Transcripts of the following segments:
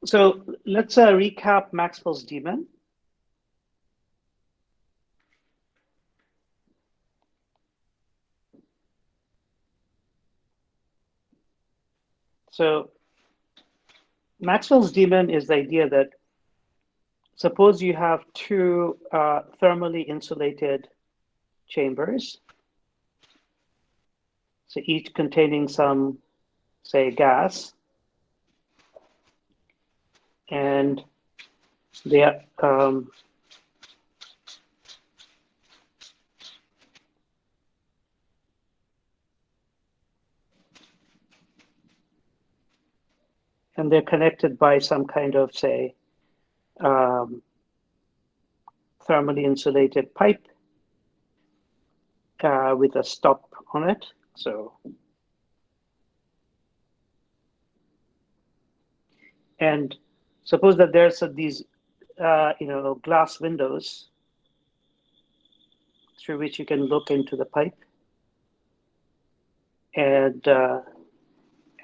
So let's recap Maxwell's demon. So Maxwell's demon is the idea that suppose you have two thermally insulated chambers, so each containing some, say, gas, and they and they're connected by some kind of, say, um, thermally insulated pipe with a stop on it. So, and suppose that there's these, glass windows through which you can look into the pipe, and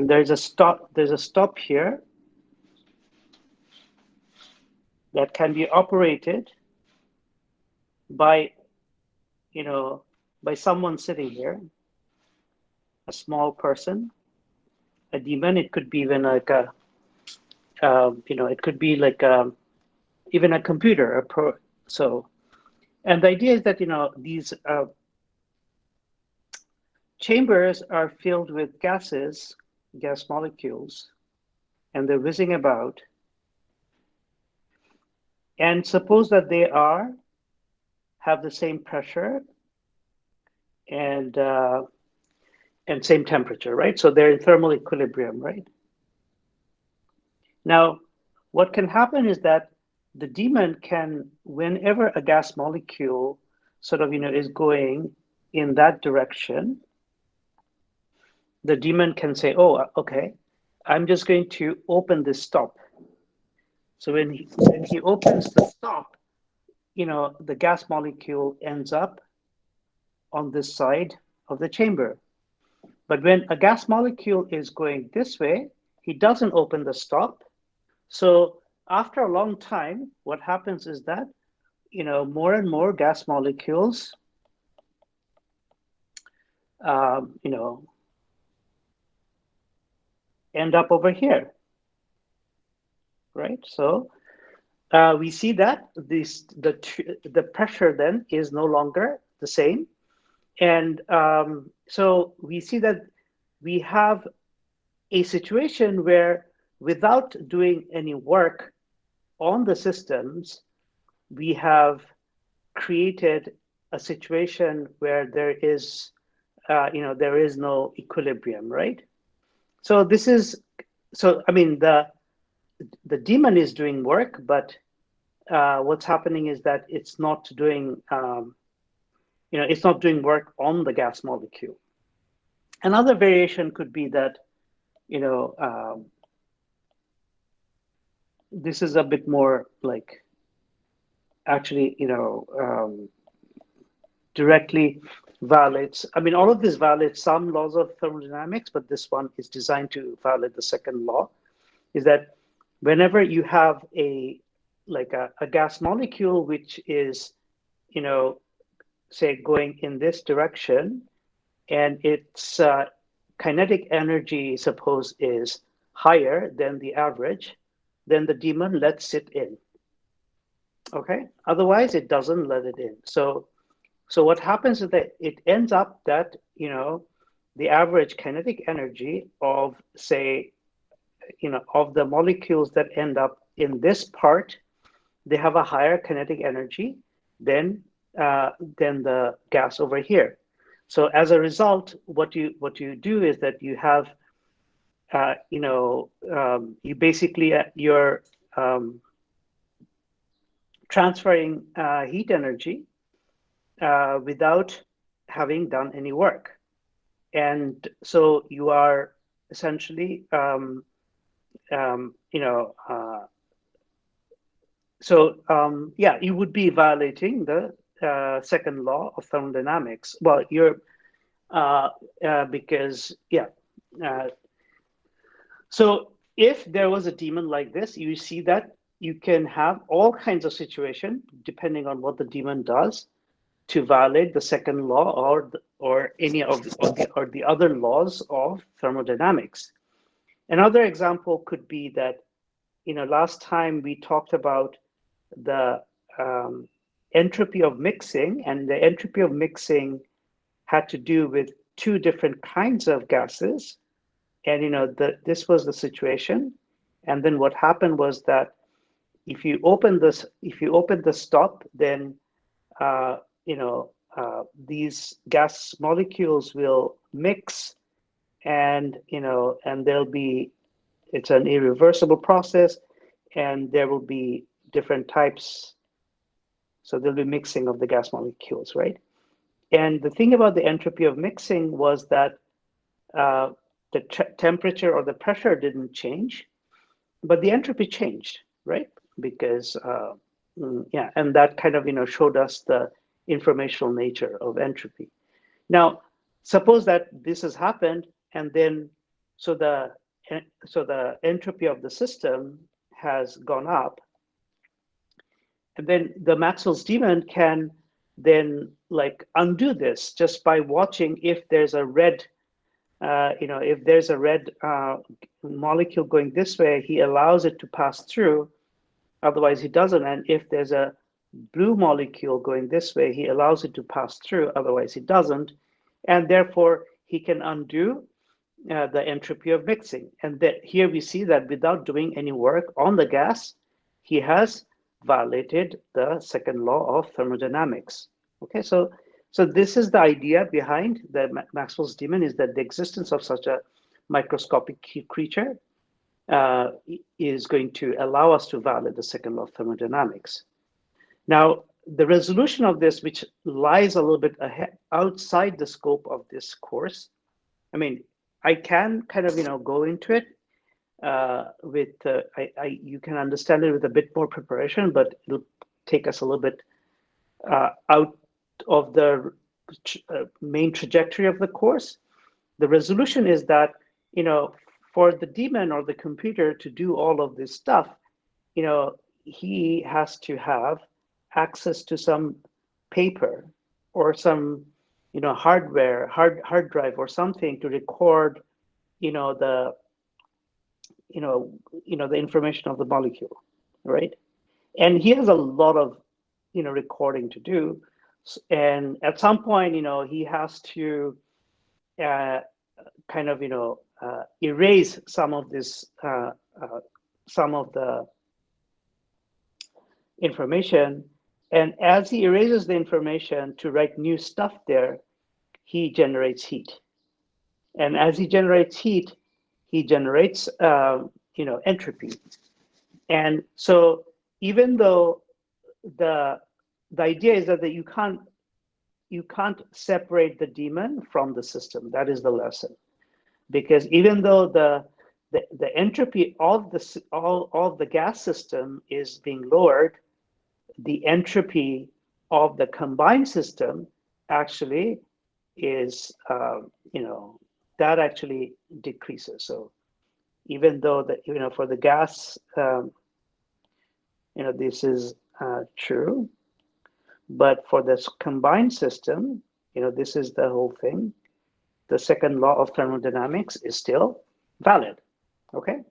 there's a stop. There's a stop here that can be operated by, you know, by someone sitting here, a small person, a demon. It could be even like a, it could be like even a computer, a pro. So, and the idea is that these chambers are filled with gases, gas molecules, and they're whizzing about. And suppose that they have the same pressure and same temperature, right? So they're in thermal equilibrium, right? Now, what can happen is that the demon can, whenever a gas molecule sort of, is going in that direction, the demon can say, oh, okay, I'm just going to open this stop. So when he opens the stop, the gas molecule ends up on this side of the chamber. But when a gas molecule is going this way, he doesn't open the stop. So after a long time, what happens is that, more and more gas molecules, um, you know, end up over here, right? So we see that the pressure then is no longer the same. And so we see that we have a situation where without doing any work on the systems, we have created a situation where there is no equilibrium, right? So this is, so I mean, the demon is doing work, but what's happening is that it's not doing work on the gas molecule. Another variation could be that, you know, um, this is a bit more like actually, directly violates, I mean, all of this violates some laws of thermodynamics, but this one is designed to violate the second law, is that whenever you have a gas molecule which is, you know, say going in this direction, and its kinetic energy, suppose, is higher than the average, then the demon lets it in. Okay. Otherwise, it doesn't let it in. So what happens is that it ends up that the average kinetic energy of, say, of the molecules that end up in this part, they have a higher kinetic energy than than the gas over here. So as a result, what you do is that you have you basically you're transferring heat energy without having done any work, and so you are essentially um, you know yeah, you would be violating the second law of thermodynamics. Well, you're because yeah. Uh, so if there was a daemon like this, you see that you can have all kinds of situations depending on what the daemon does to violate the second law or any of the other laws of thermodynamics. Another example could be that, last time we talked about the entropy of mixing, and the entropy of mixing had to do with two different kinds of gases. And this was the situation. And then what happened was that if you open the stop, then these gas molecules will mix, and it's an irreversible process, and there will be different types. So there'll be mixing of the gas molecules, right? And the thing about the entropy of mixing was that the temperature or the pressure didn't change, but the entropy changed, right? Because and that kind of showed us the informational nature of entropy. Now, suppose that this has happened, and then so the entropy of the system has gone up, and then the Maxwell's daemon can then undo this just by watching if there's a red if there's a red molecule going this way, he allows it to pass through, otherwise he doesn't. And if there's a blue molecule going this way, he allows it to pass through, otherwise he doesn't. And therefore, he can undo the entropy of mixing. And that here we see that without doing any work on the gas, he has violated the second law of thermodynamics. Okay, so this is the idea behind the Maxwell's daemon, is that the existence of such a microscopic creature is going to allow us to violate the second law of thermodynamics. Now, the resolution of this, which lies a little bit outside the scope of this course, I mean, I can kind of go into it with you can understand it with a bit more preparation, but it'll take us a little bit out of the main trajectory of the course. The resolution is that, for the daemon or the computer to do all of this stuff, he has to have access to some paper or some, hardware, hard drive or something to record, the information of the molecule, right? And he has a lot of, recording to do. And at some point, he has to kind of, erase some of this, some of the information. And as he erases the information to write new stuff there, he generates heat. And as he generates heat, he generates, entropy. And so even though the idea is that you can't separate the daemon from the system. That is the lesson, because even though the entropy of the gas system is being lowered, the entropy of the combined system actually is that actually decreases. So even though for the gas this is true, but for this combined system, this is the whole thing. The second law of thermodynamics is still valid, okay?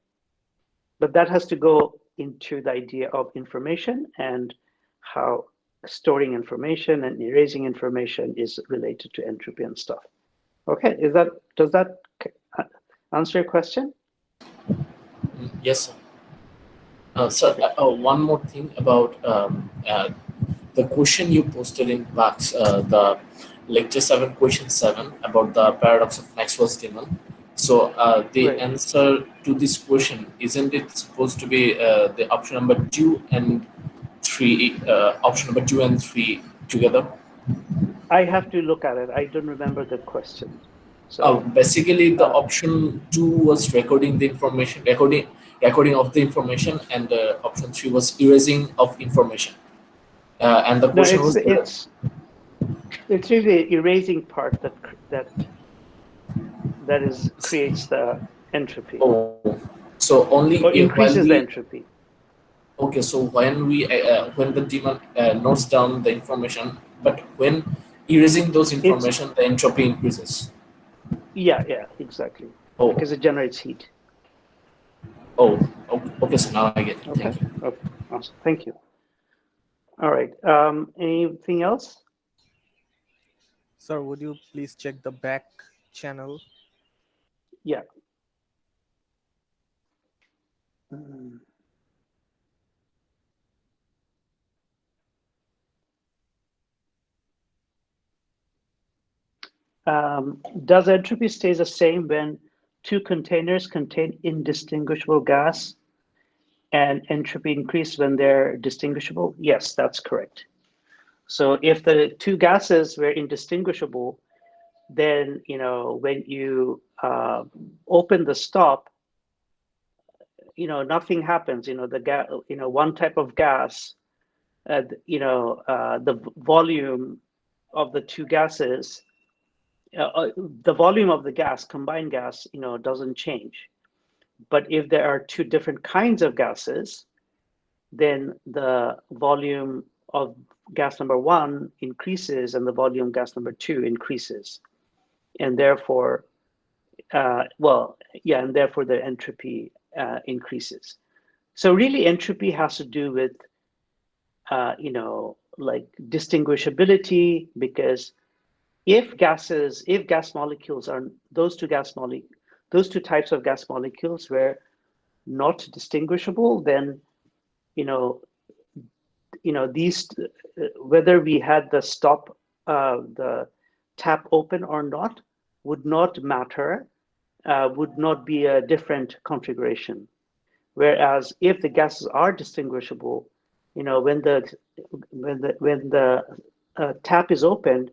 But that has to go into the idea of information and how storing information and erasing information is related to entropy and stuff. Okay, does that answer your question? Yes, sir. Sir, one more thing about the question you posted in box, the lecture 7, question 7 about the paradox of Maxwell's daemon. So the Right. answer to this question, isn't it supposed to be the option number 2 and 3, option number 2 and 3 together? I have to look at it. I don't remember the question. So basically, the option 2 was recording the information, recording of the information, and option 3 was erasing of information. And the question was it's really the erasing part that creates the entropy. Oh, So only or while increases the we entropy. okay. So when the daemon notes down the information, but when erasing those It's information, the entropy increases. yeah, exactly, Oh, because it generates heat. oh, okay. So now I get it. Thank Okay, you. okay, awesome. Thank you. All right. Anything else? Sir, would you please check the back channel? Yeah. Mm. Does entropy stay the same when two containers contain indistinguishable gas and entropy increase when they're distinguishable? Yes, that's correct. So if the two gases were indistinguishable, then when you open the stop, nothing happens. The gas, one type of gas, the volume of the two gases, the volume of the gas, combined gas, doesn't change. But if there are two different kinds of gases, then the volume of gas number one increases and the volume of gas number two increases. And therefore, and therefore the entropy increases. So really entropy has to do with, like distinguishability, because if gas molecules are those two types of gas molecules were not distinguishable, then you know these whether we had the tap open or not would not matter, would not be a different configuration. Whereas if the gases are distinguishable, when the tap is opened,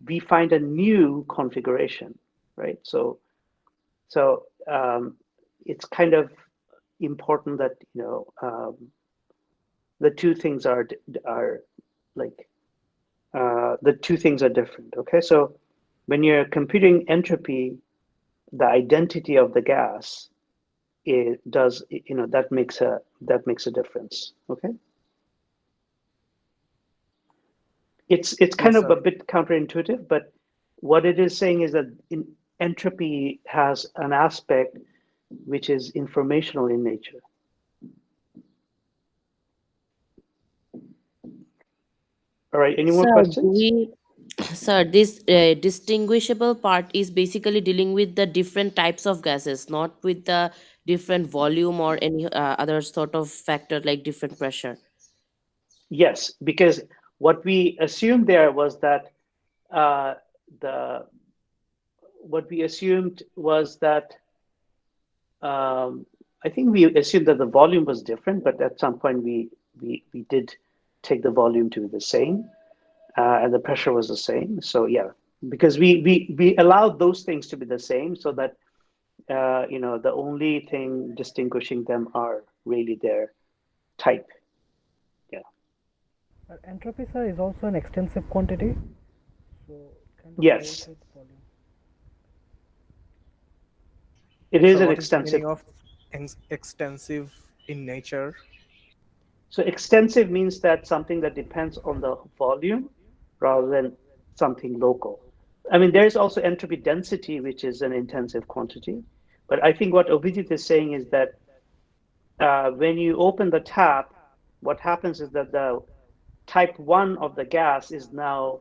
we find a new configuration, right? So it's kind of important that the two things are like the two things are different. Okay, so when you're computing entropy, the identity of the gas, it does that makes a difference. Okay, it's kind Yes, of sir. a bit counterintuitive, but what it is saying is that entropy has an aspect which is informational in nature. All right, any more Sir, questions? sir, this distinguishable part is basically dealing with the different types of gases, not with the different volume or any other sort of factor like different pressure. Yes, because what we assumed there was that uh, the what we assumed was that I think we assumed that the volume was different, but at some point we did take the volume to be the same, and the pressure was the same. So yeah, because we allowed those things to be the same, so that the only thing distinguishing them are really their type. Yeah. Entropy, sir, is also an extensive quantity, so it kind of goes Yes, with volume. it is Sir, an what is the extensive. meaning of extensive in nature? So extensive means that something that depends on the volume rather than something local. I mean, there's also entropy density, which is an intensive quantity. But I think what Abhijit is saying is that when you open the tap, what happens is that the type one of the gas is now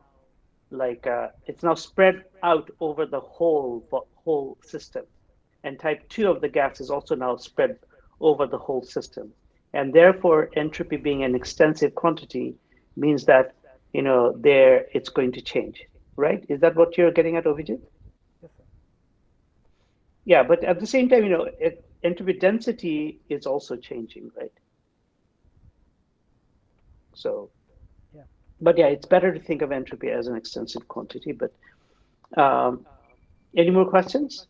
it's now spread out over the whole system, and type two of the gas is also now spread over the whole system, and therefore entropy being an extensive quantity means that there it's going to change, right? Is that what you're getting at, Ovijit? Yes, sir. Yeah, but at the same time, entropy density is also changing, right? So, Yeah. but yeah, it's better to think of entropy as an extensive quantity. But any more questions?